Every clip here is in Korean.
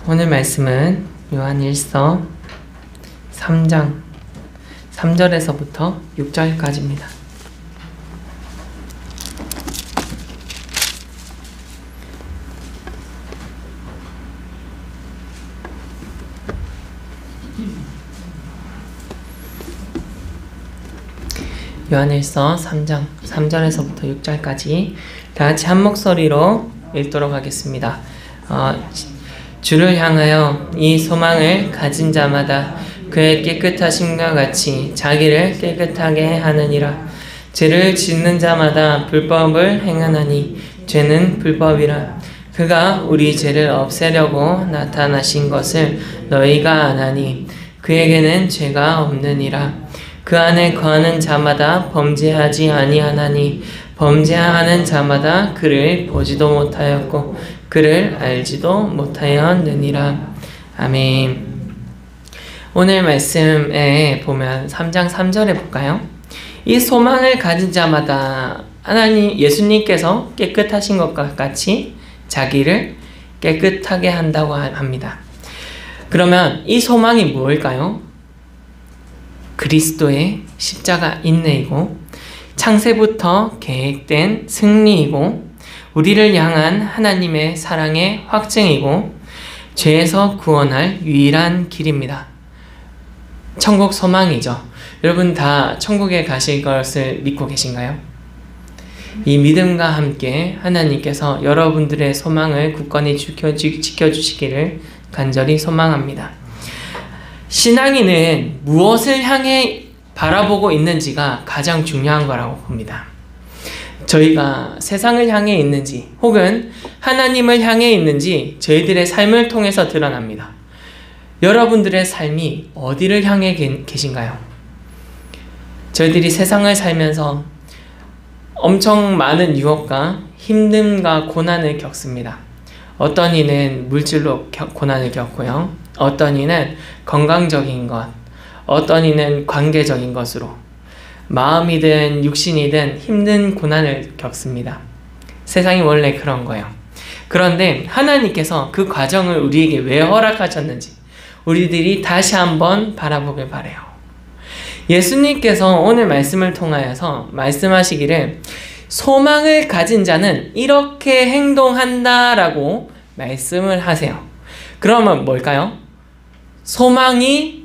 오늘 말씀은 요한일서 3장 3절에서부터 6절까지입니다. 요한일서 3장 3절에서부터 6절까지 다 같이 한 목소리로 읽도록 하겠습니다. 주를 향하여 이 소망을 가진 자마다 그의 깨끗하심과 같이 자기를 깨끗하게 하느니라. 죄를 짓는 자마다 불법을 행하나니 죄는 불법이라. 그가 우리 죄를 없애려고 나타나신 것을 너희가 아나니 그에게는 죄가 없느니라. 그 안에 거하는 자마다 범죄하지 아니하나니 범죄하는 자마다 그를 보지도 못하였고 그를 알지도 못하였느니라. 아멘. 오늘 말씀에 보면 3장 3절에 볼까요? 이 소망을 가진 자마다 하나님 예수님께서 깨끗하신 것과 같이 자기를 깨끗하게 한다고 합니다. 그러면 이 소망이 무엇일까요? 그리스도의 십자가 인내이고 창세부터 계획된 승리이고 우리를 향한 하나님의 사랑의 확증이고 죄에서 구원할 유일한 길입니다. 천국 소망이죠. 여러분 다 천국에 가실 것을 믿고 계신가요? 이 믿음과 함께 하나님께서 여러분들의 소망을 굳건히 지켜주시기를 간절히 소망합니다. 신앙인은 무엇을 향해 바라보고 있는지가 가장 중요한 거라고 봅니다. 저희가 세상을 향해 있는지 혹은 하나님을 향해 있는지 저희들의 삶을 통해서 드러납니다. 여러분들의 삶이 어디를 향해 계신가요? 저희들이 세상을 살면서 엄청 많은 유혹과 힘듦과 고난을 겪습니다. 어떤 이는 물질로 고난을 겪고요. 어떤 이는 건강적인 것, 어떤 이는 관계적인 것으로 마음이든 육신이든 힘든 고난을 겪습니다. 세상이 원래 그런 거예요. 그런데 하나님께서 그 과정을 우리에게 왜 허락하셨는지 우리들이 다시 한번 바라보길 바라요. 예수님께서 오늘 말씀을 통하여서 말씀하시기를 소망을 가진 자는 이렇게 행동한다라고 말씀을 하세요. 그러면 뭘까요? 소망이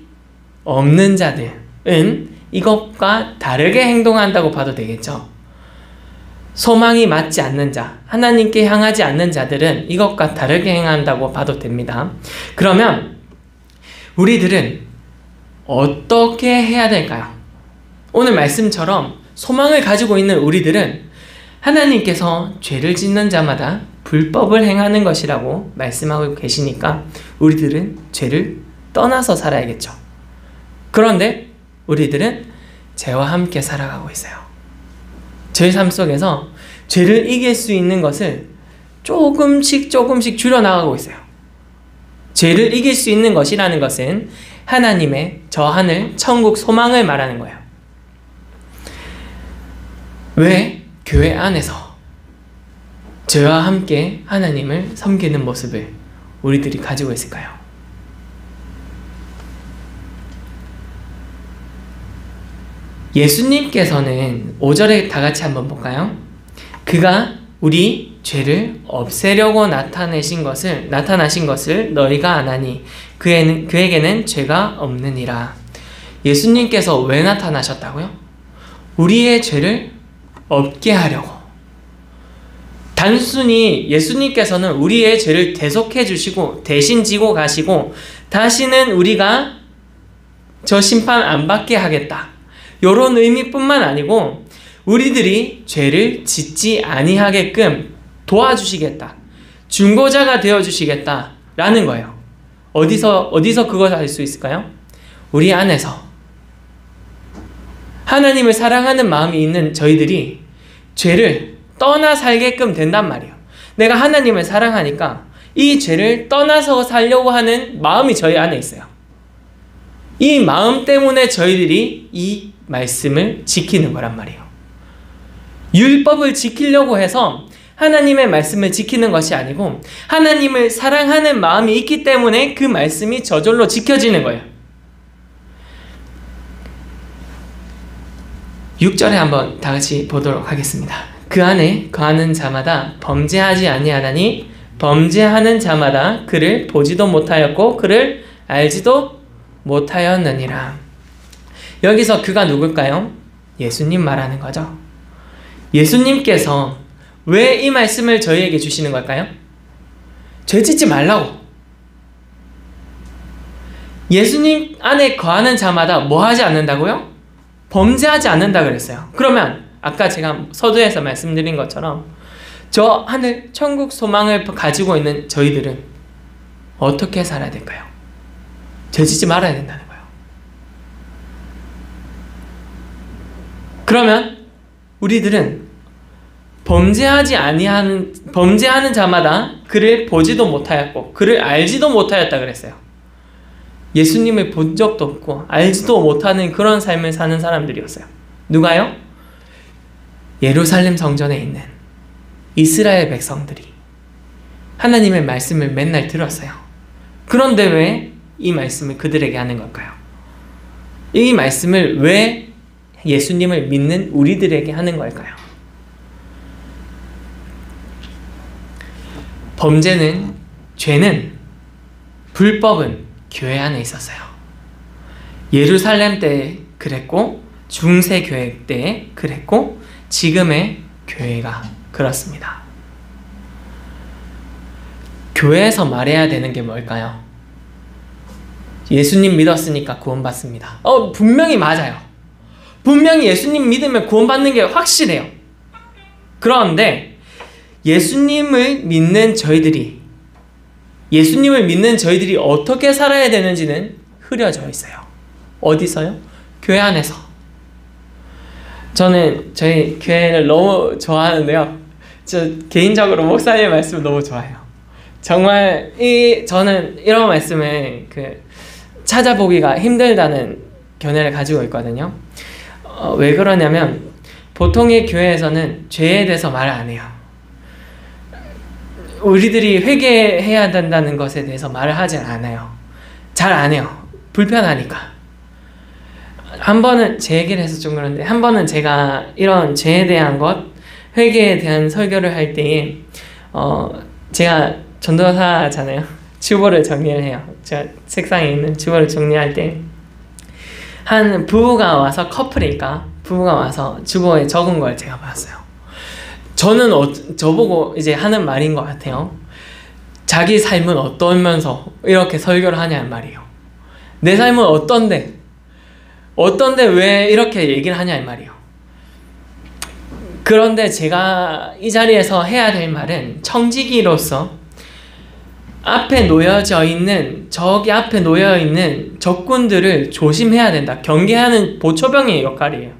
없는 자들은 이것과 다르게 행동한다고 봐도 되겠죠. 소망이 맞지 않는 자, 하나님께 향하지 않는 자들은 이것과 다르게 행한다고 봐도 됩니다. 그러면 우리들은 어떻게 해야 될까요? 오늘 말씀처럼 소망을 가지고 있는 우리들은 하나님께서 죄를 짓는 자마다 불법을 행하는 것이라고 말씀하고 계시니까 우리들은 죄를 떠나서 살아야겠죠. 그런데 우리들은 죄와 함께 살아가고 있어요. 저희 삶 속에서 죄를 이길 수 있는 것을 조금씩 줄여나가고 있어요. 죄를 이길 수 있는 것이라는 것은 하나님의 저 하늘 천국 소망을 말하는 거예요. 왜 교회 안에서 죄와 함께 하나님을 섬기는 모습을 우리들이 가지고 있을까요? 예수님께서는 5절에 다 같이 한번 볼까요? 그가 우리 죄를 없애려고 나타나신 것을 너희가 아나니 그에게는 죄가 없느니라. 예수님께서 왜 나타나셨다고요? 우리의 죄를 없게 하려고. 단순히 예수님께서는 우리의 죄를 대속해 주시고 대신 지고 가시고 다시는 우리가 저 심판 안 받게 하겠다. 이런 의미뿐만 아니고 우리들이 죄를 짓지 아니하게끔 도와주시겠다. 중보자가 되어주시겠다 라는 거예요. 어디서 그걸 알 수 있을까요? 우리 안에서 하나님을 사랑하는 마음이 있는 저희들이 죄를 떠나 살게끔 된단 말이에요. 내가 하나님을 사랑하니까 이 죄를 떠나서 살려고 하는 마음이 저희 안에 있어요. 이 마음 때문에 저희들이 이 말씀을 지키는 거란 말이에요. 율법을 지키려고 해서 하나님의 말씀을 지키는 것이 아니고 하나님을 사랑하는 마음이 있기 때문에 그 말씀이 저절로 지켜지는 거예요. 6절에 한번 다 같이 보도록 하겠습니다. 그 안에 거하는 자마다 범죄하지 아니하나니 범죄하는 자마다 그를 보지도 못하였고 그를 알지도 못하였느니라. 여기서 그가 누굴까요? 예수님 말하는 거죠. 예수님께서 왜 이 말씀을 저희에게 주시는 걸까요? 죄 짓지 말라고. 예수님 안에 거하는 자마다 뭐 하지 않는다고요? 범죄하지 않는다 그랬어요. 그러면 아까 제가 서두에서 말씀드린 것처럼 저 하늘 천국 소망을 가지고 있는 저희들은 어떻게 살아야 될까요? 죄 짓지 말아야 된다는 거예요. 그러면 우리들은 범죄하는 자마다 그를 보지도 못하였고 그를 알지도 못하였다 그랬어요. 예수님을 본 적도 없고 알지도 못하는 그런 삶을 사는 사람들이었어요. 누가요? 예루살렘 성전에 있는 이스라엘 백성들이 하나님의 말씀을 맨날 들었어요. 그런데 왜 이 말씀을 그들에게 하는 걸까요? 이 말씀을 왜 예수님을 믿는 우리들에게 하는 걸까요? 범죄는, 죄는, 불법은 교회 안에 있었어요. 예루살렘 때 그랬고 중세교회 때 그랬고 지금의 교회가 그렇습니다. 교회에서 말해야 되는 게 뭘까요? 예수님 믿었으니까 구원받습니다. 분명히 맞아요. 분명히 예수님 믿으면 구원받는 게 확실해요. 그런데 예수님을 믿는 저희들이 어떻게 살아야 되는지는 흐려져 있어요. 어디서요? 교회 안에서. 저는 저희 교회를 너무 좋아하는데요. 저 개인적으로 목사님의 말씀을 너무 좋아해요. 정말 저는 이런 말씀을 찾아보기가 힘들다는 견해를 가지고 있거든요. 왜 그러냐면 보통의 교회에서는 죄에 대해서 말을 안 해요. 우리들이 회개해야 된다는 것에 대해서 말을 하지 않아요. 잘 안 해요. 불편하니까. 한 번은 제 얘기를 해서 좀 그런데 한 번은 제가 이런 죄에 대한 것, 회개에 대한 설교를 할 때에 제가 전도사잖아요. 주보를 정리를 해요. 제가 책상에 있는 주보를 정리할 때 한 부부가 와서 커플이니까 부부가 와서 주보에 적은 걸 제가 봤어요. 저는 저보고 이제 하는 말인 것 같아요. 자기 삶은 어떠면서 이렇게 설교를 하냐는 말이에요. 내 삶은 어떤데 왜 이렇게 얘기를 하냐는 말이에요. 그런데 제가 이 자리에서 해야 될 말은 청지기로서 앞에 놓여져 있는 저기 앞에 놓여있는 적군들을 조심해야 된다. 경계하는 보초병의 역할이에요.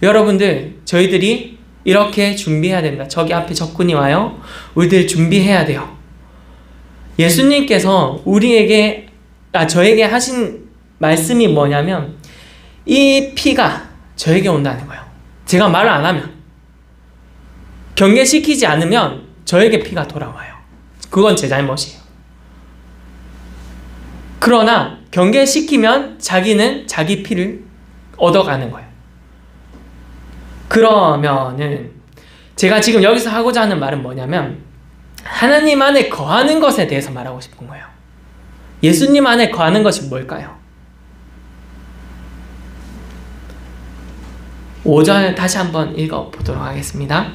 여러분들 저희들이 이렇게 준비해야 된다. 저기 앞에 적군이 와요. 우리들 준비해야 돼요. 예수님께서 저에게 하신 말씀이 뭐냐면 이 피가 저에게 온다는 거예요. 제가 말을 안 하면 경계시키지 않으면 저에게 피가 돌아와요. 그건 제 잘못이에요. 그러나 경계시키면 자기는 자기 피를 얻어가는 거예요. 그러면은 제가 지금 여기서 하고자 하는 말은 뭐냐면 하나님 안에 거하는 것에 대해서 말하고 싶은 거예요. 예수님 안에 거하는 것이 뭘까요? 5절 다시 한번 읽어보도록 하겠습니다.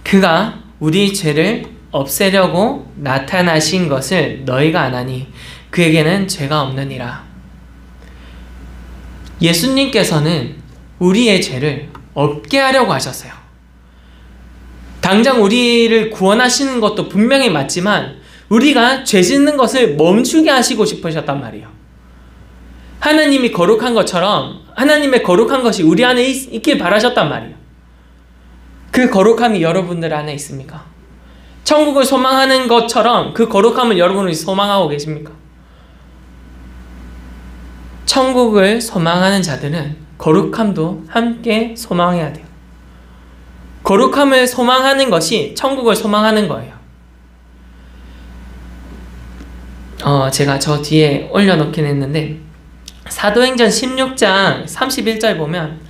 그가 우리 죄를 없애려고 나타나신 것을 너희가 아나니 그에게는 죄가 없느니라. 예수님께서는 우리의 죄를 없게 하려고 하셨어요. 당장 우리를 구원하시는 것도 분명히 맞지만 우리가 죄 짓는 것을 멈추게 하시고 싶으셨단 말이에요. 하나님이 거룩한 것처럼 하나님의 거룩한 것이 우리 안에 있길 바라셨단 말이에요. 그 거룩함이 여러분들 안에 있습니까? 천국을 소망하는 것처럼 그 거룩함을 여러분이 소망하고 계십니까? 천국을 소망하는 자들은 거룩함도 함께 소망해야 돼요. 거룩함을 소망하는 것이 천국을 소망하는 거예요. 제가 저 뒤에 올려놓긴 했는데 사도행전 16장 31절 보면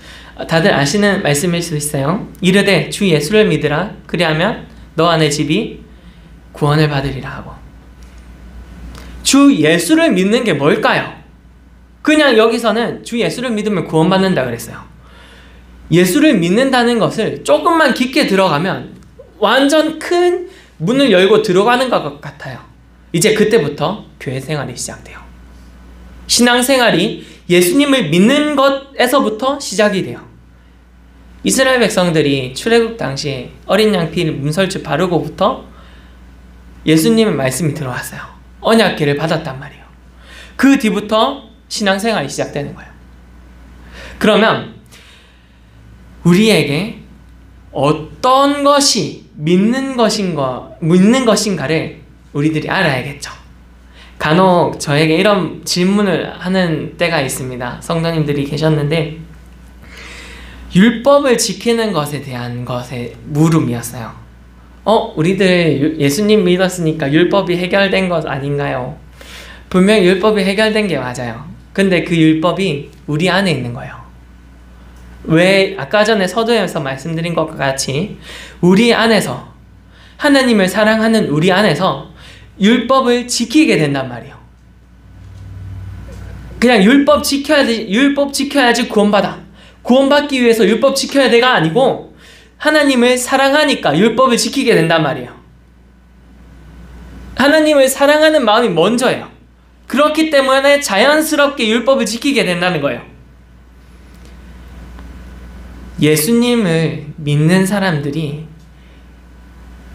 다들 아시는 말씀일 수 있어요. 이르되 주 예수를 믿으라. 그리하면 너 안에 집이 구원을 받으리라 하고. 주 예수를 믿는 게 뭘까요? 그냥 여기서는 주 예수를 믿으면 구원받는다 그랬어요. 예수를 믿는다는 것을 조금만 깊게 들어가면 완전 큰 문을 열고 들어가는 것 같아요. 이제 그때부터 교회 생활이 시작돼요. 신앙생활이 예수님을 믿는 것에서부터 시작이 돼요. 이스라엘 백성들이 출애굽 당시 어린 양 피 문설주 바르고부터 예수님의 말씀이 들어왔어요. 언약궤를 받았단 말이에요. 그 뒤부터 신앙생활이 시작되는 거예요. 그러면 우리에게 어떤 것이 믿는 것인가를 우리들이 알아야겠죠. 간혹 저에게 이런 질문을 하는 때가 있습니다. 성도님들이 계셨는데 율법을 지키는 것에 대한 것의 물음이었어요. 우리들 예수님 믿었으니까 율법이 해결된 것 아닌가요? 분명히 율법이 해결된 게 맞아요. 근데 그 율법이 우리 안에 있는 거예요. 왜 아까 전에 서두에서 말씀드린 것과 같이 우리 안에서 하나님을 사랑하는 우리 안에서 율법을 지키게 된단 말이에요. 그냥 율법 지켜야지 구원받아. 구원받기 위해서 율법 지켜야 돼가 아니고 하나님을 사랑하니까 율법을 지키게 된단 말이에요. 하나님을 사랑하는 마음이 먼저예요. 그렇기 때문에 자연스럽게 율법을 지키게 된다는 거예요. 예수님을 믿는 사람들이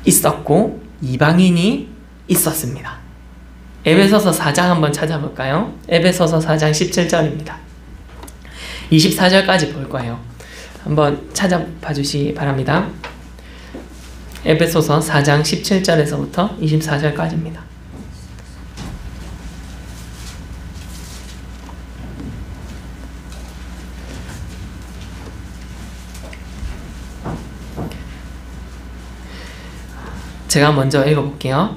있었고 이방인이 있었습니다. 에베소서 4장 한번 찾아볼까요? 에베소서 4장 17절입니다. 24절까지 볼 거예요. 한번 찾아봐 주시기 바랍니다. 에베소서 4장 17절에서부터 24절까지입니다. 제가 먼저 읽어볼게요.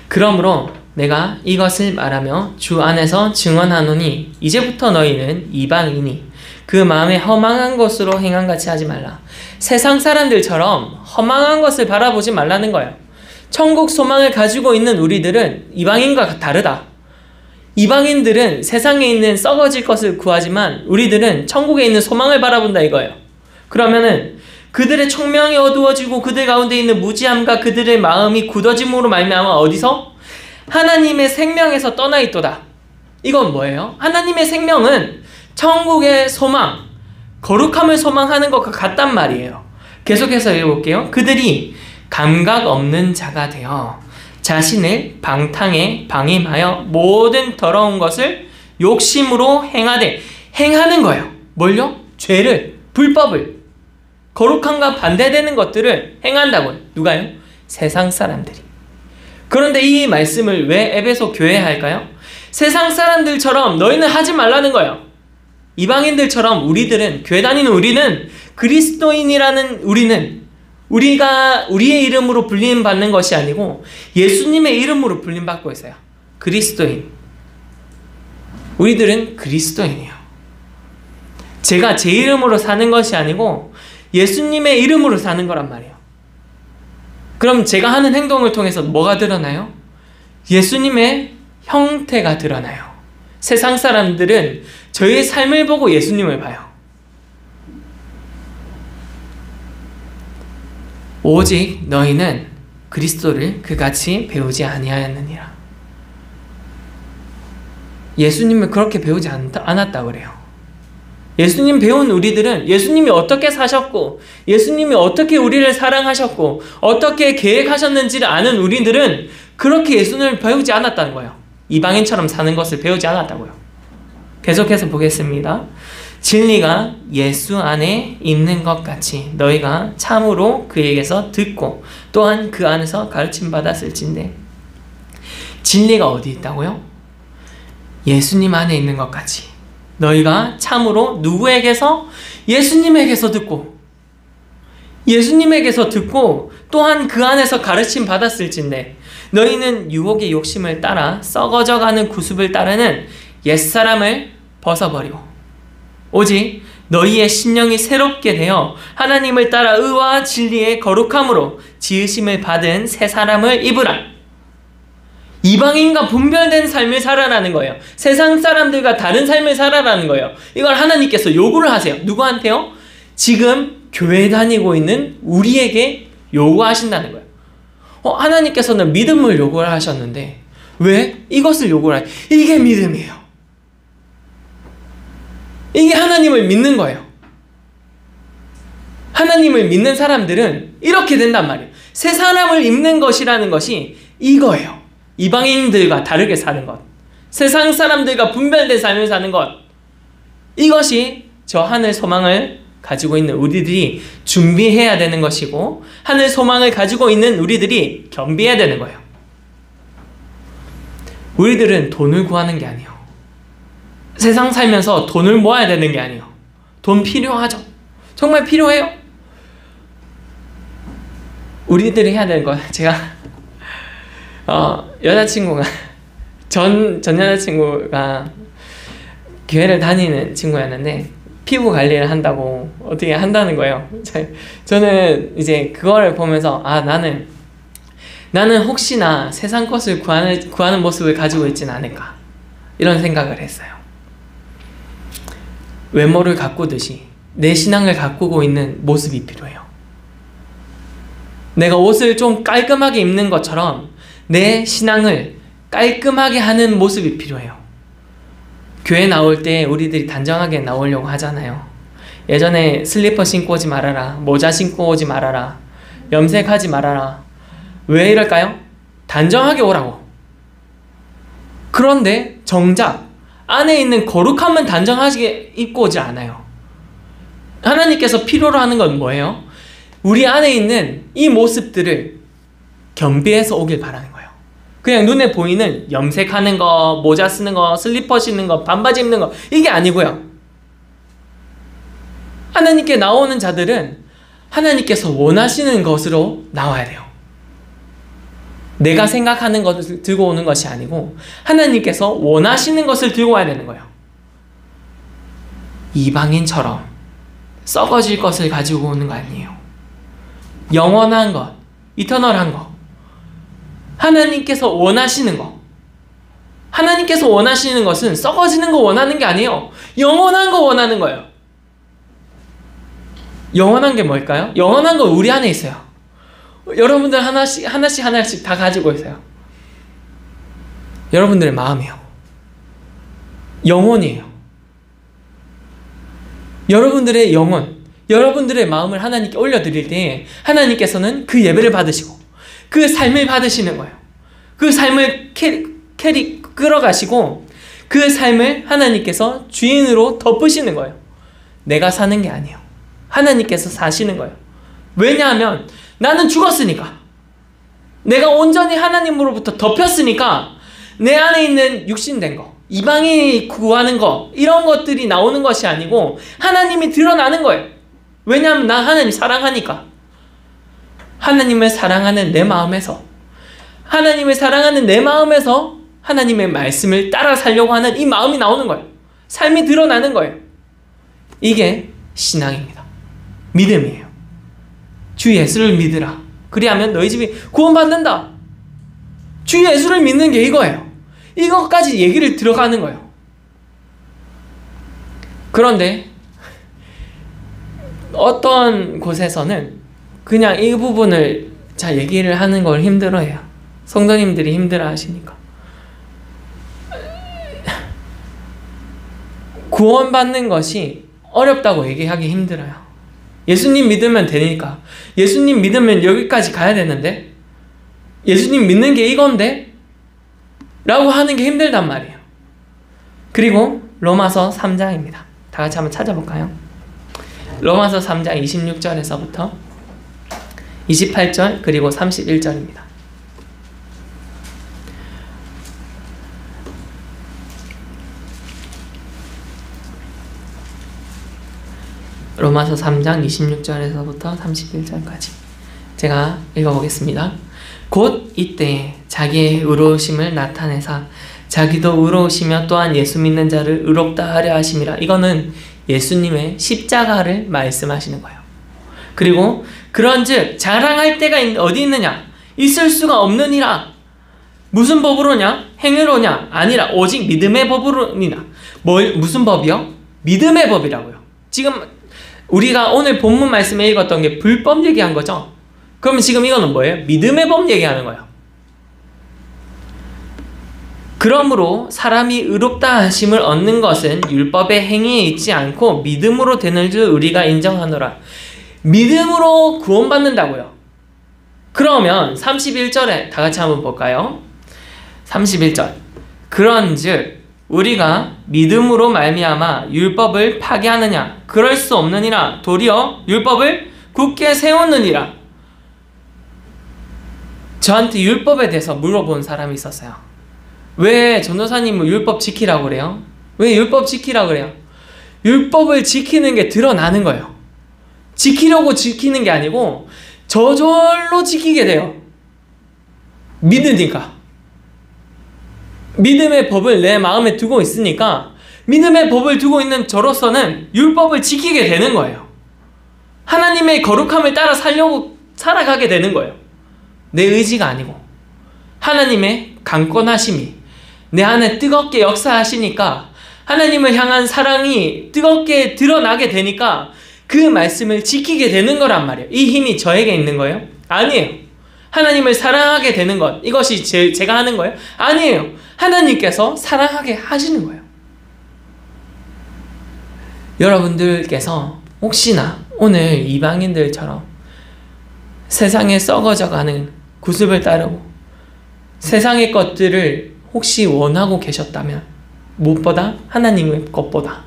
그러므로 내가 이것을 말하며 주 안에서 증언하노니 이제부터 너희는 이방인이 그 마음에 허망한 것으로 행함같이 하지 말라. 세상 사람들처럼 허망한 것을 바라보지 말라는 거예요. 천국 소망을 가지고 있는 우리들은 이방인과 다르다. 이방인들은 세상에 있는 썩어질 것을 구하지만 우리들은 천국에 있는 소망을 바라본다 이거예요. 그러면은 그들의 청명이 어두워지고 그들 가운데 있는 무지함과 그들의 마음이 굳어짐으로 말미암아 어디서? 하나님의 생명에서 떠나 있도다. 이건 뭐예요? 하나님의 생명은 천국의 소망, 거룩함을 소망하는 것과 같단 말이에요. 계속해서 읽어볼게요. 그들이 감각 없는 자가 되어 자신을 방탕에 방임하여 모든 더러운 것을 욕심으로 행하는 거예요. 뭘요? 죄를, 불법을, 거룩함과 반대되는 것들을 행한다고요. 누가요? 세상 사람들이. 그런데 이 말씀을 왜 에베소 교회에 할까요? 세상 사람들처럼 너희는 하지 말라는 거예요. 이방인들처럼 우리들은, 교회 다니는 우리는, 그리스도인이라는 우리가 우리의 이름으로 불림 받는 것이 아니고 예수님의 이름으로 불림 받고 있어요. 그리스도인. 우리들은 그리스도인이에요. 제가 제 이름으로 사는 것이 아니고 예수님의 이름으로 사는 거란 말이에요. 그럼 제가 하는 행동을 통해서 뭐가 드러나요? 예수님의 형태가 드러나요. 세상 사람들은 저의 삶을 보고 예수님을 봐요. 오직 너희는 그리스도를 그같이 배우지 아니하였느니라. 예수님을 그렇게 배우지 않았다고 그래요. 예수님 배운 우리들은 예수님이 어떻게 사셨고 예수님이 어떻게 우리를 사랑하셨고 어떻게 계획하셨는지를 아는 우리들은 그렇게 예수님을 배우지 않았다는 거예요. 이방인처럼 사는 것을 배우지 않았다고요. 계속해서 보겠습니다. 진리가 예수 안에 있는 것 같이 너희가 참으로 그에게서 듣고 또한 그 안에서 가르침 받았을진데, 진리가 어디 있다고요? 예수님 안에 있는 것 같이 너희가 참으로 누구에게서? 예수님에게서 듣고 예수님에게서 듣고 또한 그 안에서 가르침 받았을진데 너희는 유혹의 욕심을 따라 썩어져가는 구습을 따르는 옛사람을 벗어버리고 오직 너희의 심령이 새롭게 되어 하나님을 따라 의와 진리의 거룩함으로 지으심을 받은 새 사람을 입으라. 이방인과 분별된 삶을 살아라는 거예요. 세상 사람들과 다른 삶을 살아라는 거예요. 이걸 하나님께서 요구를 하세요. 누구한테요? 지금 교회 다니고 있는 우리에게 요구하신다는 거예요. 하나님께서는 믿음을 요구를 하셨는데 왜 이것을 요구를 하세요? 이게 믿음이에요. 이게 하나님을 믿는 거예요. 하나님을 믿는 사람들은 이렇게 된단 말이에요. 새 사람을 입는 것이라는 것이 이거예요. 이방인들과 다르게 사는 것, 세상 사람들과 분별된 삶을 사는 것, 이것이 저 하늘 소망을 가지고 있는 우리들이 준비해야 되는 것이고 하늘 소망을 가지고 있는 우리들이 겸비해야 되는 거예요. 우리들은 돈을 구하는 게 아니에요. 세상 살면서 돈을 모아야 되는 게 아니에요. 돈 필요하죠. 정말 필요해요. 우리들이 해야 되는 건 제가 여자친구가 전 여자친구가 교회를 다니는 친구였는데 피부 관리를 한다고 어떻게 한다는 거예요. 저는 이제 그거를 보면서 나는 혹시나 세상 것을 구하는 모습을 가지고 있지는 않을까 이런 생각을 했어요. 외모를 가꾸듯이 내 신앙을 가꾸고 있는 모습이 필요해요. 내가 옷을 좀 깔끔하게 입는 것처럼 내 신앙을 깔끔하게 하는 모습이 필요해요. 교회 나올 때 우리들이 단정하게 나오려고 하잖아요. 예전에 슬리퍼 신고 오지 말아라, 모자 신고 오지 말아라, 염색하지 말아라. 왜 이럴까요? 단정하게 오라고. 그런데 정작 안에 있는 거룩함은 단정하게 입고 오지 않아요. 하나님께서 필요로 하는 건 뭐예요? 우리 안에 있는 이 모습들을 겸비해서 오길 바라는 거예요. 그냥 눈에 보이는 염색하는 거, 모자 쓰는 거, 슬리퍼 신는 거, 반바지 입는 거, 이게 아니고요. 하나님께 나오는 자들은 하나님께서 원하시는 것으로 나와야 돼요. 내가 생각하는 것을 들고 오는 것이 아니고 하나님께서 원하시는 것을 들고 와야 되는 거예요. 이방인처럼 썩어질 것을 가지고 오는 거 아니에요. 영원한 것, 이터널한 것, 하나님께서 원하시는 것. 하나님께서 원하시는 것은 썩어지는 거 원하는 게 아니에요. 영원한 거 원하는 거예요. 영원한 게 뭘까요? 영원한 건 우리 안에 있어요. 여러분들 하나씩 다 가지고 있어요. 여러분들의 마음이에요. 영혼이에요. 여러분들의 영혼, 여러분들의 마음을 하나님께 올려드릴 때 하나님께서는 그 예배를 받으시고 그 삶을 받으시는 거예요. 그 삶을 끌어가시고 그 삶을 하나님께서 주인으로 덮으시는 거예요. 내가 사는 게 아니에요. 하나님께서 사시는 거예요. 왜냐하면 나는 죽었으니까, 내가 온전히 하나님으로부터 덮였으니까 내 안에 있는 육신된 거, 이방인이 구하는 거, 이런 것들이 나오는 것이 아니고 하나님이 드러나는 거예요. 왜냐하면 난 하나님 사랑하니까. 하나님을 사랑하는 내 마음에서, 하나님을 사랑하는 내 마음에서 하나님의 말씀을 따라 살려고 하는 이 마음이 나오는 거예요. 삶이 드러나는 거예요. 이게 신앙입니다. 믿음이에요. 주 예수를 믿으라. 그리하면 너희 집이 구원받는다. 주 예수를 믿는 게 이거예요. 이것까지 얘기를 들어가는 거예요. 그런데 어떤 곳에서는 그냥 이 부분을 잘 얘기를 하는 걸 힘들어해요. 성도님들이 힘들어 하시니까. 구원받는 것이 어렵다고 얘기하기 힘들어요. 예수님 믿으면 되니까. 예수님 믿으면 여기까지 가야 되는데, 예수님 믿는 게 이건데? 라고 하는 게 힘들단 말이에요. 그리고 로마서 3장입니다. 다 같이 한번 찾아볼까요? 로마서 3장 26절에서부터 28절 그리고 31절입니다. 로마서 3장 26절에서부터 31절까지 제가 읽어보겠습니다. 곧 이때 자기의 의로우심을 나타내사 자기도 의로우시며 또한 예수 믿는 자를 의롭다 하려 하심이라. 이거는 예수님의 십자가를 말씀하시는 거예요. 그리고 그런즉 자랑할 때가 어디 있느냐? 있을 수가 없느니라. 무슨 법으로냐? 행위로냐? 아니라 오직 믿음의 법으로니라. 무슨 법이요? 믿음의 법이라고요. 지금 우리가 오늘 본문 말씀에 읽었던 게 불법 얘기한 거죠. 그럼 지금 이거는 뭐예요? 믿음의 법 얘기하는 거예요. 그러므로 사람이 의롭다 하심을 얻는 것은 율법의 행위에 있지 않고 믿음으로 되는 줄 우리가 인정하노라. 믿음으로 구원받는다고요. 그러면 31절에 다 같이 한번 볼까요? 31절. 그런즉 우리가 믿음으로 말미암아 율법을 파괴하느냐? 그럴 수 없느니라. 도리어 율법을 굳게 세우느니라. 저한테 율법에 대해서 물어본 사람이 있었어요. 왜 전도사님은 율법 지키라고 그래요? 왜 율법 지키라고 그래요? 율법을 지키는 게 드러나는 거예요. 지키려고 지키는 게 아니고 저절로 지키게 돼요. 믿으니까. 믿음의 법을 내 마음에 두고 있으니까 믿음의 법을 두고 있는 저로서는 율법을 지키게 되는 거예요. 하나님의 거룩함을 따라 살아가게 되는 거예요. 내 의지가 아니고 하나님의 강권하심이 내 안에 뜨겁게 역사하시니까 하나님을 향한 사랑이 뜨겁게 드러나게 되니까 그 말씀을 지키게 되는 거란 말이에요. 이 힘이 저에게 있는 거예요? 아니에요. 하나님을 사랑하게 되는 것, 이것이 제가 하는 거예요? 아니에요. 하나님께서 사랑하게 하시는 거예요. 여러분들께서 혹시나 오늘 이방인들처럼 세상에 썩어져가는 구습을 따르고 세상의 것들을 혹시 원하고 계셨다면, 무엇보다 하나님의 것보다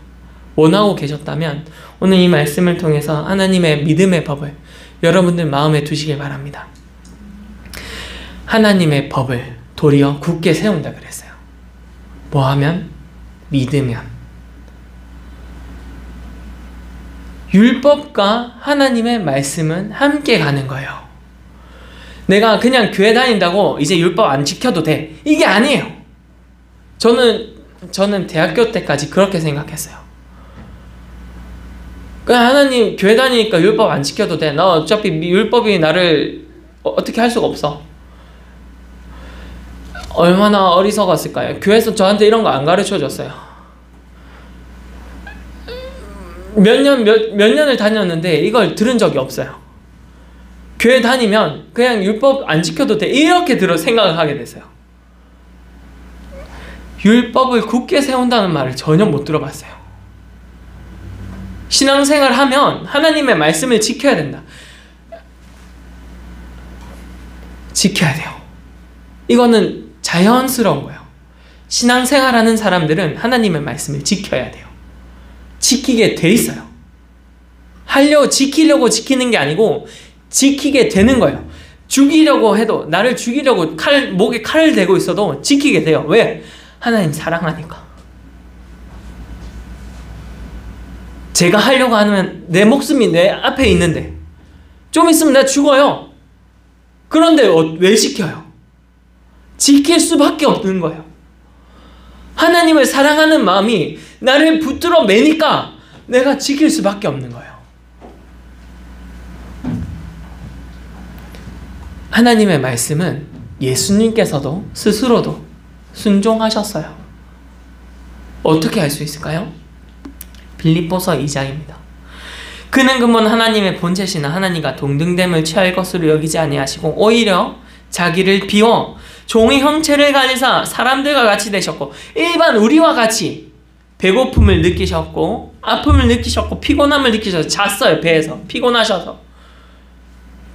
원하고 계셨다면 오늘 이 말씀을 통해서 하나님의 믿음의 법을 여러분들 마음에 두시길 바랍니다. 하나님의 법을 도리어 굳게 세운다 그랬어요. 뭐 하면? 믿으면. 율법과 하나님의 말씀은 함께 가는 거예요. 내가 그냥 교회 다닌다고 이제 율법 안 지켜도 돼, 이게 아니에요. 저는 대학교 때까지 그렇게 생각했어요. 그냥 하나님 교회 다니니까 율법 안 지켜도 돼. 나 어차피 율법이 나를 어떻게 할 수가 없어. 얼마나 어리석었을까요? 교회에서 저한테 이런 거 안 가르쳐 줬어요. 몇 년을 다녔는데 이걸 들은 적이 없어요. 교회 다니면 그냥 율법 안 지켜도 돼, 이렇게 생각을 하게 됐어요. 율법을 굳게 세운다는 말을 전혀 못 들어봤어요. 신앙생활 하면 하나님의 말씀을 지켜야 된다. 지켜야 돼요. 이거는 자연스러운 거예요. 신앙생활하는 사람들은 하나님의 말씀을 지켜야 돼요. 지키게 돼 있어요. 지키려고 지키는 게 아니고 지키게 되는 거예요. 죽이려고 해도, 나를 죽이려고 목에 칼을 대고 있어도 지키게 돼요. 왜? 하나님 사랑하니까. 제가 하려고 하면 내 목숨이 내 앞에 있는데 좀 있으면 나 죽어요. 그런데 왜 지켜요? 지킬 수밖에 없는 거예요. 하나님을 사랑하는 마음이 나를 붙들어 매니까 내가 지킬 수밖에 없는 거예요. 하나님의 말씀은 예수님께서도 스스로도 순종하셨어요. 어떻게 알 수 있을까요? 빌립보서 2장입니다. 그는 근본 하나님의 본체시나 하나님과 동등됨을 취할 것으로 여기지 아니하시고 오히려 자기를 비워 종의 형체를 가지사 사람들과 같이 되셨고 일반 우리와 같이 배고픔을 느끼셨고 아픔을 느끼셨고 피곤함을 느끼셔서 잤어요. 배에서 피곤하셔서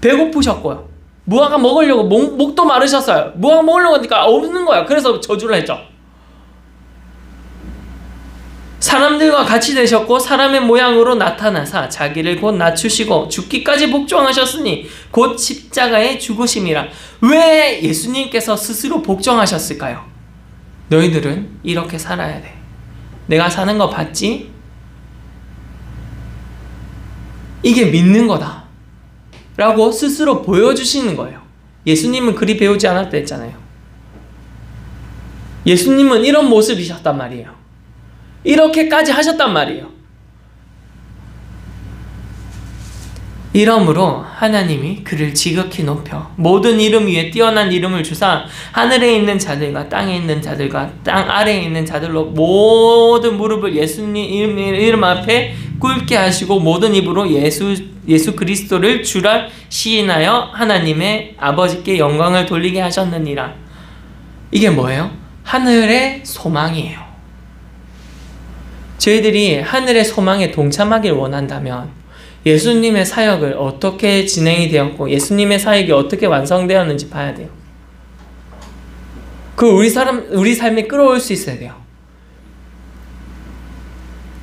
배고프셨고요. 무화과 먹으려고 목도 마르셨어요. 무화과 먹으려고 하니까 없는 거야. 그래서 저주를 했죠. 사람들과 같이 되셨고 사람의 모양으로 나타나사 자기를 곧 낮추시고 죽기까지 복종하셨으니 곧 십자가에 죽으심이라. 왜 예수님께서 스스로 복종하셨을까요? 너희들은 이렇게 살아야 돼. 내가 사는 거 봤지? 이게 믿는 거다 라고 스스로 보여주시는 거예요. 예수님은 그리 배우지 않았다 했잖아요. 예수님은 이런 모습이셨단 말이에요. 이렇게까지 하셨단 말이에요. 이러므로 하나님이 그를 지극히 높여 모든 이름 위에 뛰어난 이름을 주사 하늘에 있는 자들과 땅에 있는 자들과 땅 아래에 있는 자들로 모든 무릎을 예수님 이름 앞에 꿇게 하시고 모든 입으로 예수 그리스도를 주라 시인하여 하나님의 아버지께 영광을 돌리게 하셨느니라. 이게 뭐예요? 하늘의 소망이에요. 저희들이 하늘의 소망에 동참하길 원한다면 예수님의 사역을 어떻게 진행이 되었고 예수님의 사역이 어떻게 완성되었는지 봐야 돼요. 그 우리 삶에 끌어올 수 있어야 돼요.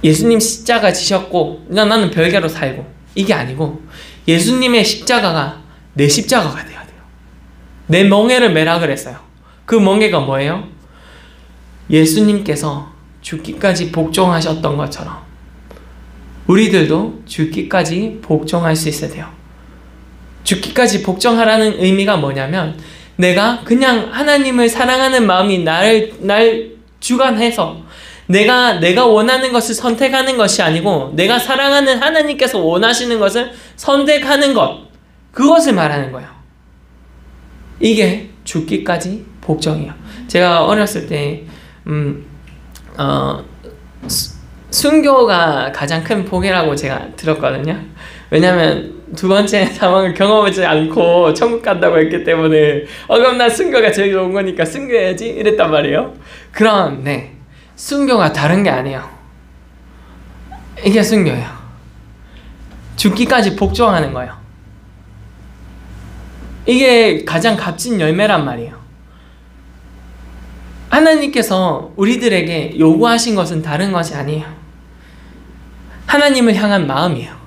예수님 십자가 지셨고 나는 별개로 살고 이게 아니고 예수님의 십자가가 내 십자가가 돼야 돼요. 내 멍에를 매라 그랬어요. 그 멍에가 뭐예요? 예수님께서 죽기까지 복종하셨던 것처럼 우리들도 죽기까지 복종할 수 있어야 돼요. 죽기까지 복종하라는 의미가 뭐냐면 내가 그냥 하나님을 사랑하는 마음이 날 주관해서 내가 원하는 것을 선택하는 것이 아니고 내가 사랑하는 하나님께서 원하시는 것을 선택하는 것, 그것을 말하는 거예요. 이게 죽기까지 복종이에요. 제가 어렸을 때 순교가 가장 큰 복이라고 제가 들었거든요. 왜냐면 두 번째 상황을 경험하지 않고 천국 간다고 했기 때문에 그럼 난 순교가 제일 좋은 거니까 순교해야지 이랬단 말이에요. 그런데 순교가 다른 게 아니에요. 이게 순교예요. 죽기까지 복종하는 거예요. 이게 가장 값진 열매란 말이에요. 하나님께서 우리들에게 요구하신 것은 다른 것이 아니에요. 하나님을 향한 마음이에요.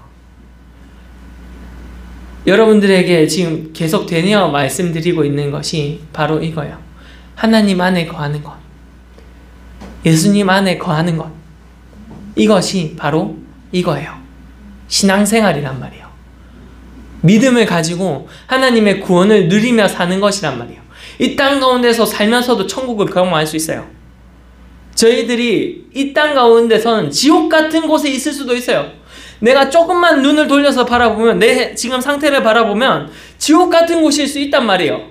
여러분들에게 지금 계속 되뇌어 말씀드리고 있는 것이 바로 이거예요. 하나님 안에 거하는 것, 예수님 안에 거하는 것, 이것이 바로 이거예요. 신앙생활이란 말이에요. 믿음을 가지고 하나님의 구원을 누리며 사는 것이란 말이에요. 이 땅 가운데서 살면서도 천국을 경험할 수 있어요. 저희들이 이 땅 가운데서는 지옥 같은 곳에 있을 수도 있어요. 내가 조금만 눈을 돌려서 바라보면, 내 지금 상태를 바라보면 지옥 같은 곳일 수 있단 말이에요.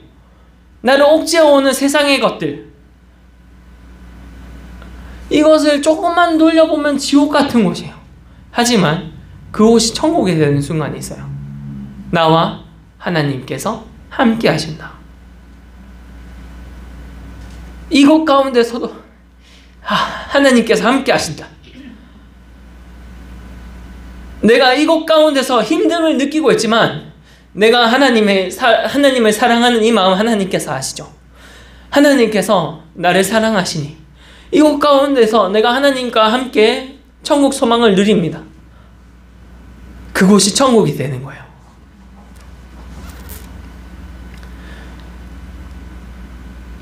나를 옥죄어오는 세상의 것들, 이것을 조금만 돌려보면 지옥 같은 곳이에요. 하지만 그곳이 천국이 되는 순간이 있어요. 나와 하나님께서 함께 하신다. 이곳 가운데서도 하나님께서 함께 하신다. 내가 이곳 가운데서 힘듦을 느끼고 있지만 내가 하나님을 사랑하는 이 마음 하나님께서 아시죠? 하나님께서 나를 사랑하시니 이곳 가운데서 내가 하나님과 함께 천국 소망을 누립니다. 그곳이 천국이 되는 거예요.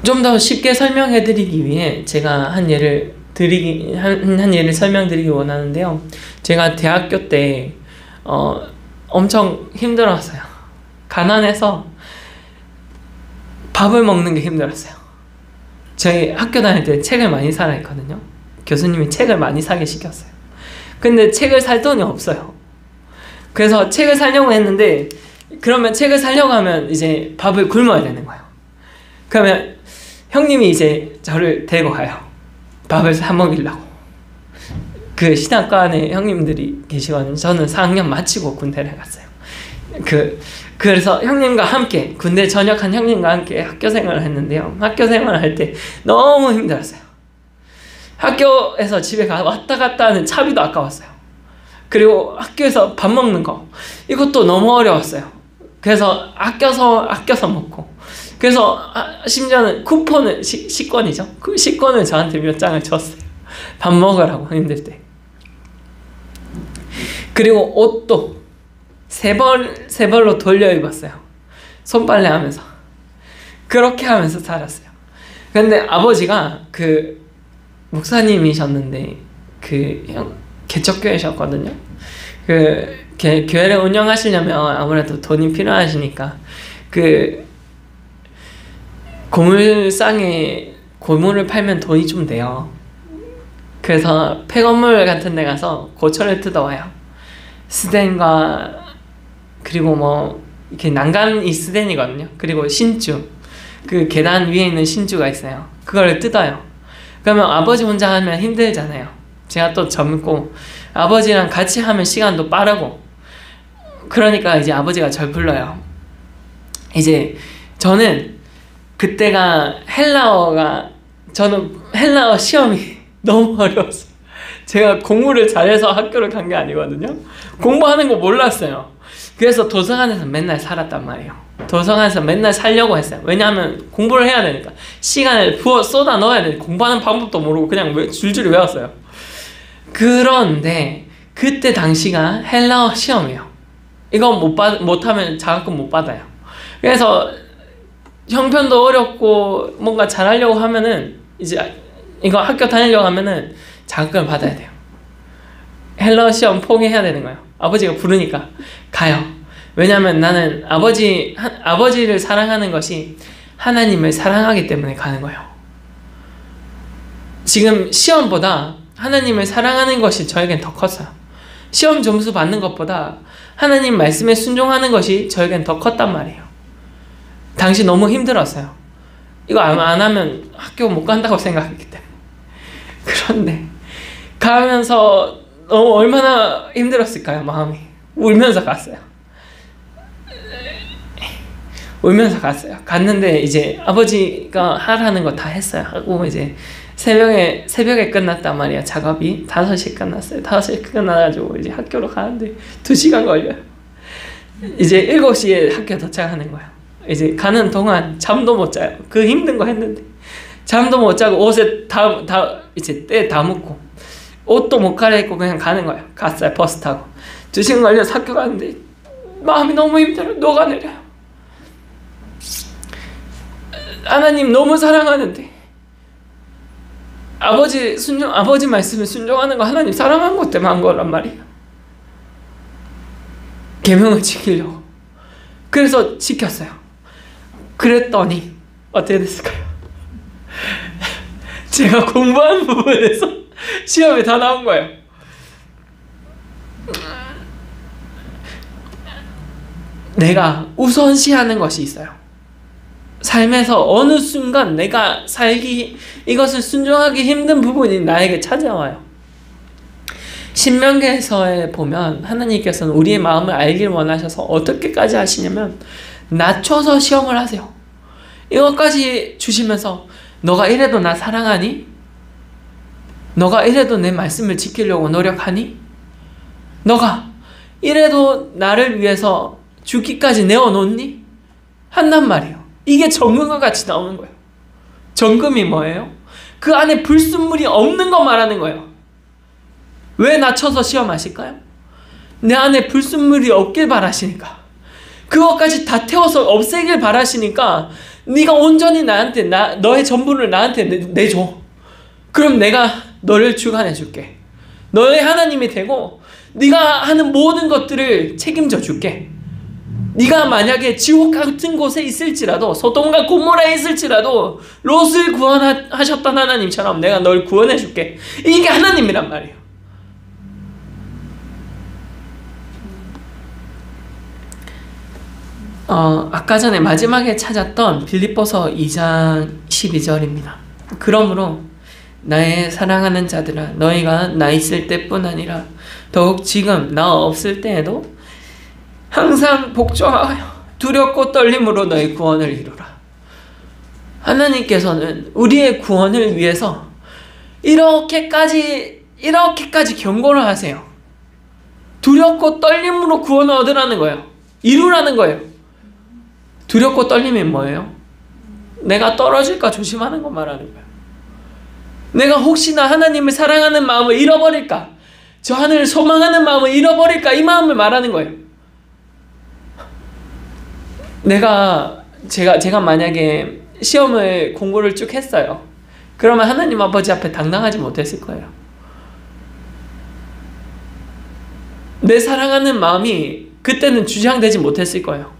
좀 더 쉽게 설명해 드리기 위해 제가 한 예를 설명드리기 원하는데요. 제가 대학교 때 엄청 힘들었어요. 가난해서 밥을 먹는 게 힘들었어요. 저희 학교 다닐 때 책을 많이 사라 했거든요. 교수님이 책을 많이 사게 시켰어요. 근데 책을 살 돈이 없어요. 그래서 책을 사려고 했는데, 그러면 책을 사려고 하면 이제 밥을 굶어야 되는 거예요. 그러면 형님이 이제 저를 데리고 가요. 밥을 사 먹이려고. 그 신학과 안에 형님들이 계시거든요. 저는 4학년 마치고 군대를 갔어요. 그래서 형님과 함께, 군대 전역한 형님과 함께 학교 생활을 했는데요. 학교 생활을 할 때 너무 힘들었어요. 학교에서 집에 왔다 갔다 하는 차비도 아까웠어요. 그리고 학교에서 밥 먹는 거, 이것도 너무 어려웠어요. 그래서 아껴서 먹고, 그래서 심지어는 쿠폰을, 식권이죠. 그 식권을 저한테 몇 장을 줬어요. 밥 먹으라고, 힘들 때. 그리고 옷도 세 벌로 돌려 입었어요. 손빨래 하면서. 그렇게 하면서 살았어요. 근데 아버지가 목사님이셨는데 개척교회셨거든요. 교회를 운영하시려면 아무래도 돈이 필요하시니까 고물상에 고물을 팔면 돈이 좀 돼요. 그래서 폐건물 같은 데 가서 고철을 뜯어와요. 스덴과 그리고 뭐 이렇게 난간이 스덴이거든요. 그리고 신주, 그 계단 위에 있는 신주가 있어요. 그걸 뜯어요. 그러면 아버지 혼자 하면 힘들잖아요. 제가 또 젊고 아버지랑 같이 하면 시간도 빠르고, 그러니까 이제 아버지가 절 불러요. 이제 저는 그때가 저는 헬라어 시험이 너무 어려웠어요. 제가 공부를 잘해서 학교를 간 게 아니거든요. 공부하는 거 몰랐어요. 그래서 도서관에서 맨날 살았단 말이에요. 도서관에서 맨날 살려고 했어요. 왜냐하면 공부를 해야 되니까. 시간을 쏟아 넣어야 되니까. 공부하는 방법도 모르고 그냥 줄줄이 외웠어요. 그런데 그때 당시가 헬라어 시험이에요. 이거 못하면 장학금 못 받아요. 그래서 형편도 어렵고 뭔가 잘하려고 하면은 이제 이거 학교 다니려고 하면은 장학금을 받아야 돼요. 헬라어 시험 포기해야 되는 거예요. 아버지가 부르니까 가요. 왜냐면 나는 아버지를 사랑하는 것이 하나님을 사랑하기 때문에 가는 거예요. 지금 시험보다 하나님을 사랑하는 것이 저에겐 더 컸어요. 시험 점수 받는 것보다 하나님 말씀에 순종하는 것이 저에겐 더 컸단 말이에요. 당시 너무 힘들었어요. 이거 안 하면 학교 못 간다고 생각했기 때문에. 그런데 가면서 얼마나 힘들었을까요? 마음이. 울면서 갔어요. 갔는데 이제 아버지가 하라는 거 다 했어요. 하고 이제 새벽에 끝났단 말이야. 작업이 5시에 끝났어요. 5시에 끝나가지고 이제 학교로 가는데 2시간 걸려요. 이제 7시에 학교 도착하는 거야. 이제 가는 동안 잠도 못 자요. 그 힘든 거 했는데 잠도 못 자고 옷에 이제 때 다 묻고 옷도 못 갈아입고 그냥 가는 거예요. 갔어요. 버스 타고 2시간 걸려서 학교 가는데 마음이 너무 힘들어요. 녹아내려요. 하나님 너무 사랑하는데 아버지 말씀을 순종하는 거 하나님 사랑한 것 때문에 한 거란 말이에요. 계명을 지키려고. 그래서 지켰어요. 그랬더니 어떻게 됐을까요? 제가 공부한 부분에서 시험이 다 나온 거예요. 내가 우선시하는 것이 있어요. 삶에서 어느 순간 내가 이것을 순종하기 힘든 부분이 나에게 찾아와요. 신명기서에 보면 하나님께서는 우리의 마음을 알길 원하셔서 어떻게까지 하시냐면 낮춰서 시험을 하세요. 이것까지 주시면서 너가 이래도 나 사랑하니? 너가 이래도 내 말씀을 지키려고 노력하니? 너가 이래도 나를 위해서 죽기까지 내어놓니? 한단 말이에요. 이게 정금과 같이 나오는 거예요. 정금이 뭐예요? 그 안에 불순물이 없는 거 말하는 거예요. 왜 낮춰서 시험하실까요? 내 안에 불순물이 없길 바라시니까. 그것까지 다 태워서 없애길 바라시니까 네가 온전히 너의 전부를 나한테 내줘. 그럼 내가 너를 주관해 줄게. 너의 하나님이 되고 네가 하는 모든 것들을 책임져 줄게. 네가 만약에 지옥 같은 곳에 있을지라도, 소돔과 고모라에 있을지라도 롯을 구원하셨던 하나님처럼 내가 널 구원해 줄게. 이게 하나님이란 말이에요. 아까 전에 마지막에 찾았던 빌립보서 2장 12절입니다. 그러므로 나의 사랑하는 자들아, 너희가 나 있을 때뿐 아니라 더욱 지금 나 없을 때에도 항상 복종하여 두렵고 떨림으로 너의 구원을 이루라. 하나님께서는 우리의 구원을 위해서 이렇게까지 경고를 하세요. 두렵고 떨림으로 구원을 얻으라는 거예요. 이루라는 거예요. 두렵고 떨림이 뭐예요? 내가 떨어질까 조심하는 거 말하는 거예요. 내가 혹시나 하나님을 사랑하는 마음을 잃어버릴까, 저 하늘을 소망하는 마음을 잃어버릴까, 이 마음을 말하는 거예요. 제가 만약에 공부를 쭉 했어요. 그러면 하나님 아버지 앞에 당당하지 못했을 거예요. 내 사랑하는 마음이 그때는 주장되지 못했을 거예요.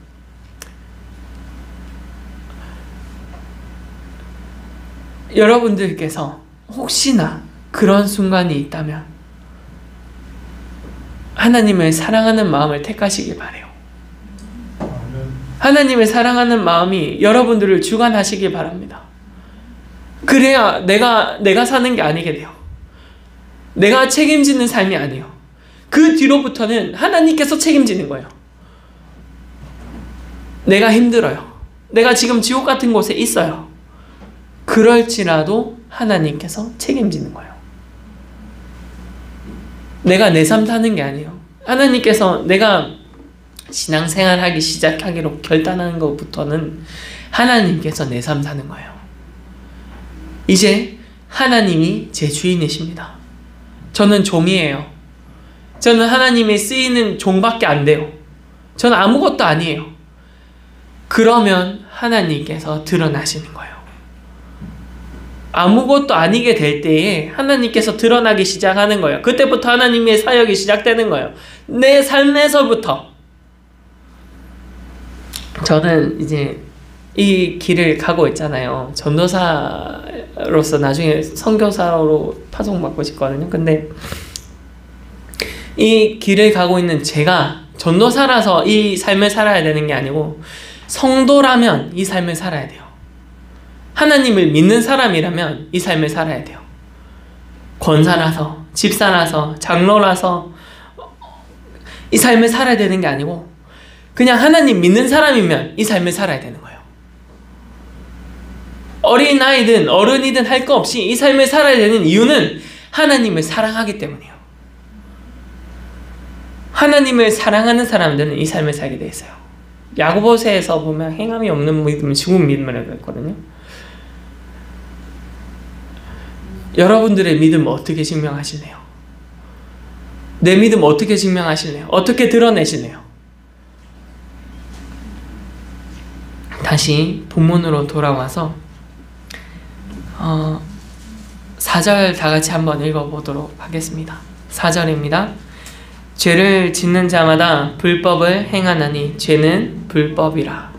여러분들께서 혹시나 그런 순간이 있다면 하나님을 사랑하는 마음을 택하시길 바래요. 하나님을 사랑하는 마음이 여러분들을 주관하시길 바랍니다. 그래야 내가 사는 게 아니게 돼요. 내가 책임지는 삶이 아니에요. 그 뒤로부터는 하나님께서 책임지는 거예요. 내가 힘들어요. 내가 지금 지옥 같은 곳에 있어요. 그럴지라도 하나님께서 책임지는 거예요. 내가 내 삶 사는 게 아니에요. 하나님께서 내가 신앙생활하기 시작하기로 결단하는 것부터는 하나님께서 내 삶 사는 거예요. 이제 하나님이 제 주인이십니다. 저는 종이에요. 저는 하나님이 쓰이는 종밖에 안 돼요. 저는 아무것도 아니에요. 그러면 하나님께서 드러나시는 거예요. 아무것도 아니게 될 때에 하나님께서 드러나기 시작하는 거예요. 그때부터 하나님의 사역이 시작되는 거예요. 내 삶에서부터. 저는 이제 이 길을 가고 있잖아요. 전도사로서 나중에 선교사로 파송받고 싶거든요. 근데 이 길을 가고 있는 제가 전도사라서 이 삶을 살아야 되는 게 아니고 성도라면 이 삶을 살아야 돼요. 하나님을 믿는 사람이라면 이 삶을 살아야 돼요. 권사라서, 집사라서, 장로라서 이 삶을 살아야 되는 게 아니고 그냥 하나님 믿는 사람이면 이 삶을 살아야 되는 거예요. 어린아이든 어른이든 할 거 없이 이 삶을 살아야 되는 이유는 하나님을 사랑하기 때문이에요. 하나님을 사랑하는 사람들은 이 삶을 살게 돼 있어요. 야고보서에서 보면 행함이 없는 믿음은 죽은 믿음이라고 했거든요. 여러분들의 믿음 어떻게 증명하실래요? 내 믿음 어떻게 증명하실래요? 어떻게 드러내실래요? 다시 본문으로 돌아와서 4절 다 같이 한번 읽어보도록 하겠습니다. 4절입니다. 죄를 짓는 자마다 불법을 행하나니 죄는 불법이라.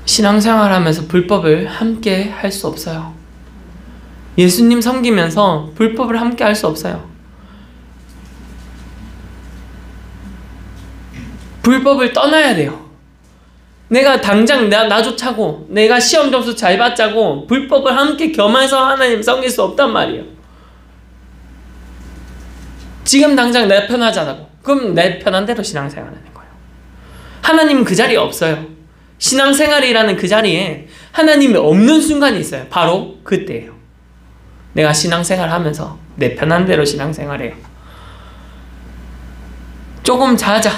신앙생활하면서 불법을 함께 할 수 없어요. 예수님 섬기면서 불법을 함께 할 수 없어요. 불법을 떠나야 돼요. 내가 당장 나조차고 내가 시험 점수 잘 받자고 불법을 함께 겸해서 하나님 섬길 수 없단 말이에요. 지금 당장 내 편하자고. 그럼 내 편한 대로 신앙생활하는 거예요. 하나님은 그 자리에 없어요. 신앙생활이라는 그 자리에 하나님이 없는 순간이 있어요. 바로 그때예요. 내가 신앙생활하면서 내 편한 대로 신앙생활해요. 조금 자자.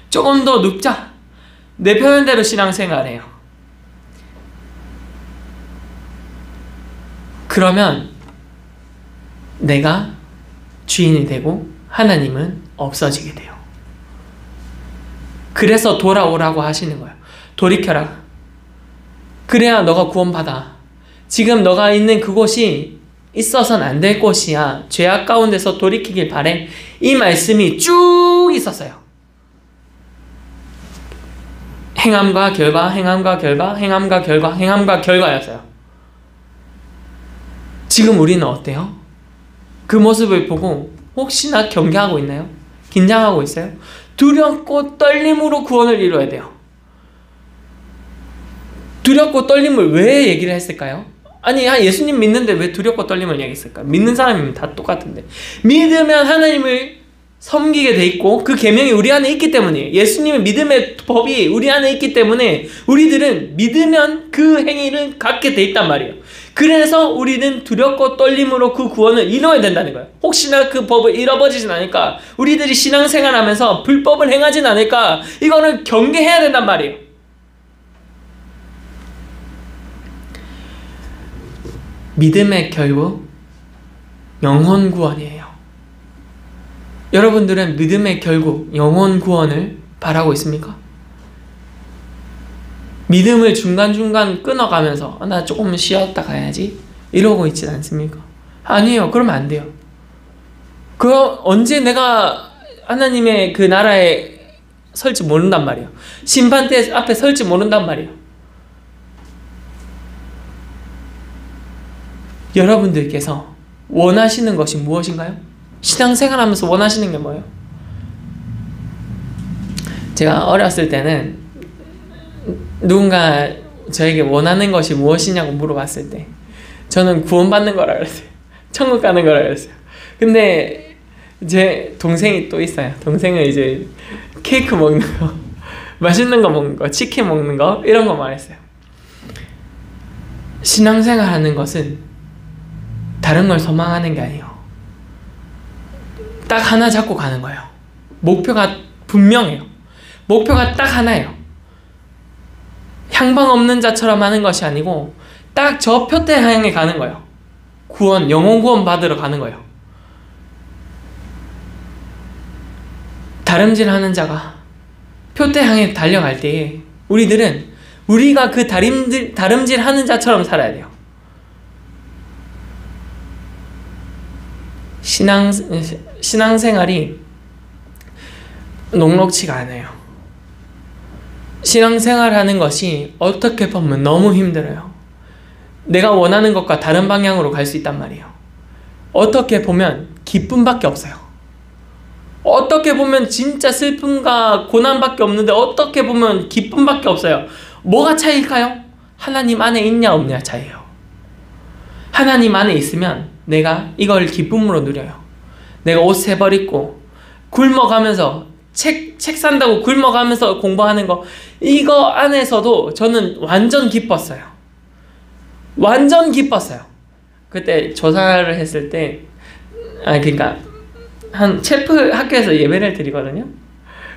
조금 더 눕자. 내 편한 대로 신앙생활해요. 그러면 내가 주인이 되고 하나님은 없어지게 돼요. 그래서 돌아오라고 하시는 거예요. 돌이켜라. 그래야 너가 구원받아. 지금 너가 있는 그곳이 있어서는 안 될 곳이야. 죄악 가운데서 돌이키길 바래. 이 말씀이 쭉 있었어요. 행함과 결과, 행함과 결과, 행함과 결과, 행함과 결과였어요. 지금 우리는 어때요? 그 모습을 보고 혹시나 경계하고 있나요? 긴장하고 있어요? 두렵고 떨림으로 구원을 이루어야 돼요. 두렵고 떨림을 왜 얘기를 했을까요? 아니, 예수님 믿는데 왜 두렵고 떨림을 얘기했을까요? 믿는 사람이면 다 똑같은데. 믿으면 하나님을 섬기게 돼 있고 그 계명이 우리 안에 있기 때문이에요. 예수님의 믿음의 법이 우리 안에 있기 때문에 우리들은 믿으면 그 행위를 갖게 돼 있단 말이에요. 그래서 우리는 두렵고 떨림으로 그 구원을 이뤄야 된다는 거예요. 혹시나 그 법을 잃어버리진 않을까? 우리들이 신앙생활하면서 불법을 행하진 않을까? 이거는 경계해야 된단 말이에요. 믿음의 결국 영혼 구원이에요. 여러분들은 믿음의 결국 영혼 구원을 바라고 있습니까? 믿음을 중간중간 끊어가면서 나 조금 쉬었다 가야지 이러고 있지 않습니까? 아니에요. 그러면 안 돼요. 그럼 언제 내가 하나님의 그 나라에 설지 모른단 말이에요. 심판대 앞에 설지 모른단 말이에요. 여러분들께서 원하시는 것이 무엇인가요? 신앙생활하면서 원하시는 게 뭐예요? 제가 어렸을 때는 누군가 저에게 원하는 것이 무엇이냐고 물어봤을 때 저는 구원받는 거라 그랬어요. 천국 가는 거라 그랬어요. 근데 제 동생이 또 있어요. 동생은 이제 케이크 먹는 거, 맛있는 거 먹는 거, 치킨 먹는 거 이런 거 말했어요. 신앙생활 하는 것은 다른 걸 소망하는 게 아니에요. 딱 하나 잡고 가는 거예요. 목표가 분명해요. 목표가 딱 하나예요. 향방 없는 자처럼 하는 것이 아니고 딱 저 표대 향해 가는 거예요. 구원, 영혼 구원 받으러 가는 거예요. 다름질하는 자가 표대 향해 달려갈 때에 우리가 그 다름질하는 자처럼 살아야 돼요. 신앙생활이 녹록치가 않아요. 신앙생활하는 것이 어떻게 보면 너무 힘들어요. 내가 원하는 것과 다른 방향으로 갈 수 있단 말이에요. 어떻게 보면 기쁨밖에 없어요. 어떻게 보면 진짜 슬픔과 고난밖에 없는데 어떻게 보면 기쁨밖에 없어요. 뭐가 차이일까요? 하나님 안에 있냐 없냐 차이예요. 하나님 안에 있으면 내가 이걸 기쁨으로 누려요. 내가 옷 세 벌 입고 굶어가면서 책 산다고 굶어가면서 공부하는 거, 이거 안에서도 저는 완전 기뻤어요. 완전 기뻤어요. 그때 조사를 했을 때 그러니까 한 채플 학교에서 예배를 드리거든요.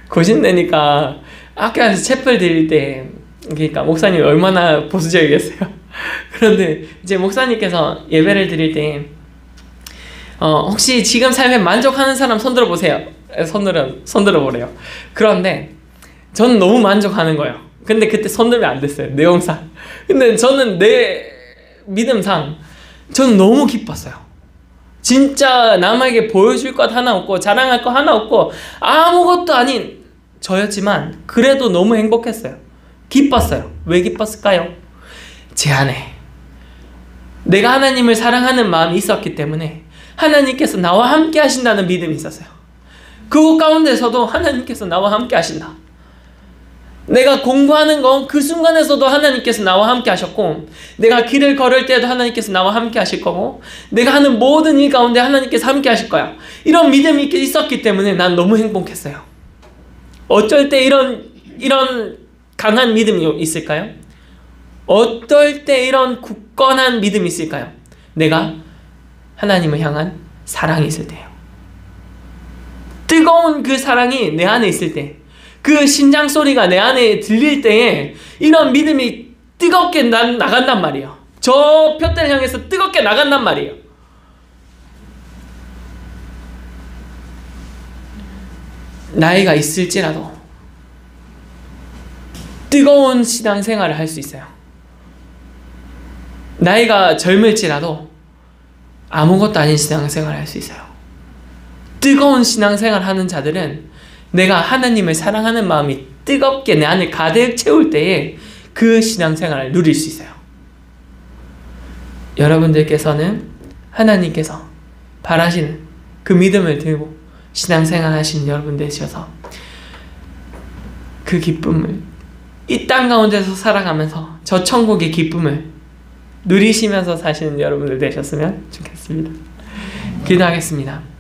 고신되니까 학교에서 채플 드릴 때 그러니까 목사님이 얼마나 보수적이겠어요. 그런데 이제 목사님께서 예배를 드릴 때 혹시 지금 삶에 만족하는 사람 손 들어보세요. 손 들어보래요. 그런데 저는 너무 만족하는 거예요. 근데 그때 손 들면 안 됐어요. 내용상. 근데 저는 내 믿음상 저는 너무 기뻤어요. 진짜 남에게 보여줄 것 하나 없고 자랑할 것 하나 없고 아무것도 아닌 저였지만 그래도 너무 행복했어요. 기뻤어요. 왜 기뻤을까요? 제 안에 내가 하나님을 사랑하는 마음이 있었기 때문에 하나님께서 나와 함께 하신다는 믿음이 있었어요. 그곳 가운데서도 하나님께서 나와 함께 하신다. 내가 공부하는 건 그 순간에서도 하나님께서 나와 함께 하셨고, 내가 길을 걸을 때도 하나님께서 나와 함께 하실 거고, 내가 하는 모든 일 가운데 하나님께서 함께 하실 거야. 이런 믿음이 있었기 때문에 난 너무 행복했어요. 어쩔 때 이런 강한 믿음이 있을까요? 어떨 때 이런 굳건한 믿음이 있을까요? 내가 하나님을 향한 사랑이 있을 때예요. 뜨거운 그 사랑이 내 안에 있을 때, 그 심장 소리가 내 안에 들릴 때에 이런 믿음이 뜨겁게 나간단 말이에요. 저 표대를 향해서 뜨겁게 나간단 말이에요. 나이가 있을지라도 뜨거운 신앙생활을 할 수 있어요. 나이가 젊을지라도 아무것도 아닌 신앙생활을 할 수 있어요. 뜨거운 신앙생활을 하는 자들은 내가 하나님을 사랑하는 마음이 뜨겁게 내 안을 가득 채울 때에 그 신앙생활을 누릴 수 있어요. 여러분들께서는 하나님께서 바라시는 그 믿음을 들고 신앙생활 하시는 여러분 되셔서 그 기쁨을 이 땅 가운데서 살아가면서 저 천국의 기쁨을 누리시면서 사시는 여러분들 되셨으면 좋겠습니다. 기도하겠습니다.